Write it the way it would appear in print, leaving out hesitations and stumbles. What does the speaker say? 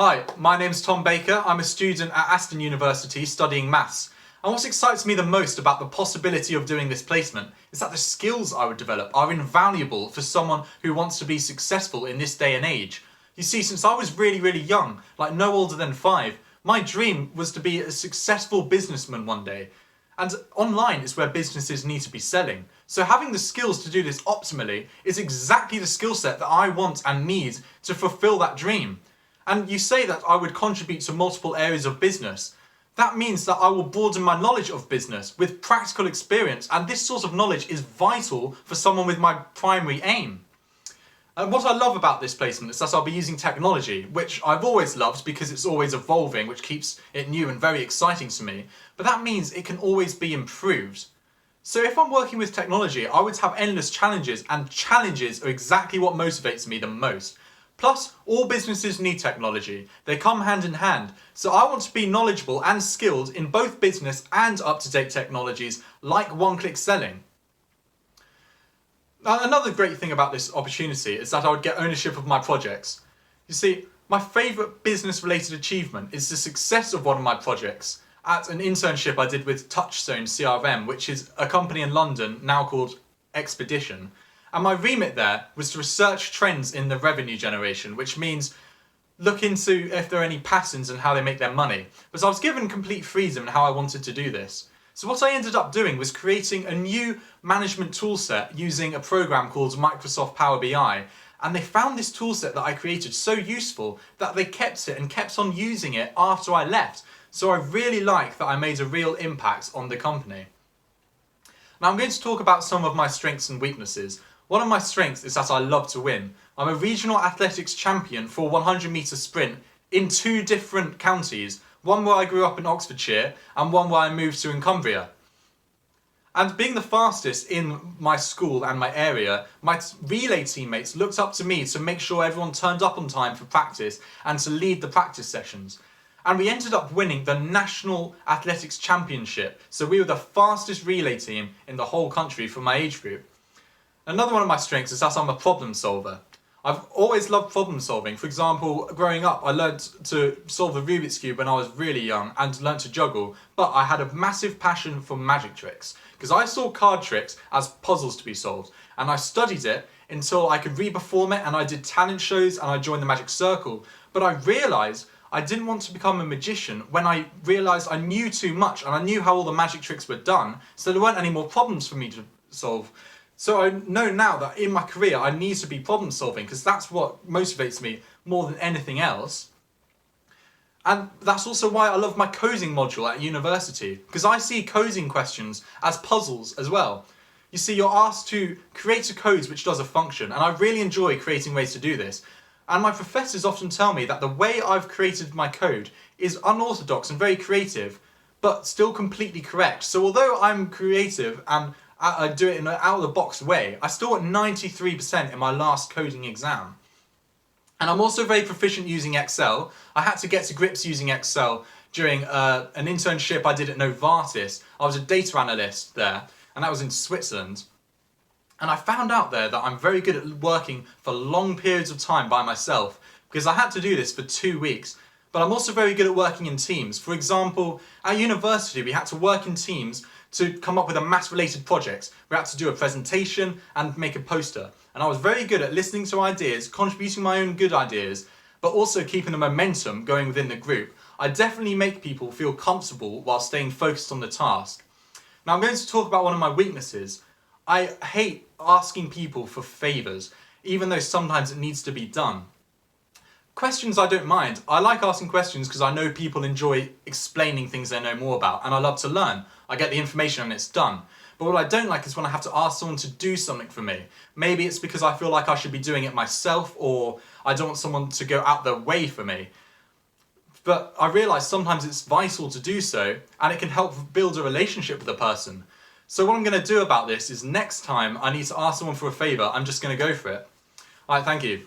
Hi, my name's Tom Baker. I'm a student at Aston University studying maths. And what excites me the most about the possibility of doing this placement is that the skills I would develop are invaluable for someone who wants to be successful in this day and age. You see, since I was really young, like no older than 5, my dream was to be a successful businessman one day. And online is where businesses need to be selling. So having the skills to do this optimally is exactly the skill set that I want and need to fulfill that dream. And you say that I would contribute to multiple areas of business. That means that I will broaden my knowledge of business with practical experience, and this sort of knowledge is vital for someone with my primary aim. And what I love about this placement is that I'll be using technology, which I've always loved because it's always evolving, which keeps it new and very exciting to me. But that means it can always be improved. So if I'm working with technology, I would have endless challenges, and challenges are exactly what motivates me the most. Plus, all businesses need technology. They come hand in hand. So I want to be knowledgeable and skilled in both business and up-to-date technologies like one-click selling. Now, another great thing about this opportunity is that I would get ownership of my projects. You see, my favourite business-related achievement is the success of one of my projects at an internship I did with Touchstone CRM, which is a company in London now called Expedition. And my remit there was to research trends in the revenue generation, which means look into if there are any patterns and how they make their money. But I was given complete freedom in how I wanted to do this. So what I ended up doing was creating a new management toolset using a program called Microsoft Power BI. And they found this toolset that I created so useful that they kept it and kept on using it after I left. So I really like that I made a real impact on the company. Now I'm going to talk about some of my strengths and weaknesses. One of my strengths is that I love to win. I'm a regional athletics champion for a 100 metre sprint in 2 different counties, one where I grew up in Oxfordshire and one where I moved to in Cumbria. And being the fastest in my school and my area, my relay teammates looked up to me to make sure everyone turned up on time for practice and to lead the practice sessions. And we ended up winning the National Athletics Championship, so we were the fastest relay team in the whole country for my age group. Another one of my strengths is that I'm a problem solver. I've always loved problem solving. For example, growing up, I learned to solve the Rubik's Cube when I was really young and learned to juggle, but I had a massive passion for magic tricks because I saw card tricks as puzzles to be solved, and I studied it until I could re-perform it, and I did talent shows and I joined the Magic Circle. But I realised I didn't want to become a magician when I realised I knew too much and I knew how all the magic tricks were done, so there weren't any more problems for me to solve. So I know now that in my career I need to be problem solving because that's what motivates me more than anything else. And that's also why I love my coding module at university, because I see coding questions as puzzles as well. You see, you're asked to create a code which does a function, and I really enjoy creating ways to do this. And my professors often tell me that the way I've created my code is unorthodox and very creative, but still completely correct. So although I'm creative and I do it in an out-of-the-box way, I still got 93% in my last coding exam. And I'm also very proficient using Excel. I had to get to grips using Excel during an internship I did at Novartis. I was a data analyst there, and that was in Switzerland. And I found out there that I'm very good at working for long periods of time by myself, because I had to do this for 2 weeks. But I'm also very good at working in teams. For example, at university we had to work in teams to come up with a maths-related project. We had to do a presentation and make a poster. And I was very good at listening to ideas, contributing my own good ideas, but also keeping the momentum going within the group. I definitely make people feel comfortable while staying focused on the task. Now I'm going to talk about one of my weaknesses. I hate asking people for favours, even though sometimes it needs to be done. Questions I don't mind. I like asking questions because I know people enjoy explaining things they know more about, and I love to learn. I get the information and it's done. But what I don't like is when I have to ask someone to do something for me. Maybe it's because I feel like I should be doing it myself, or I don't want someone to go out their way for me. But I realise sometimes it's vital to do so, and it can help build a relationship with a person. So what I'm going to do about this is next time I need to ask someone for a favour, I'm just going to go for it. Alright, thank you.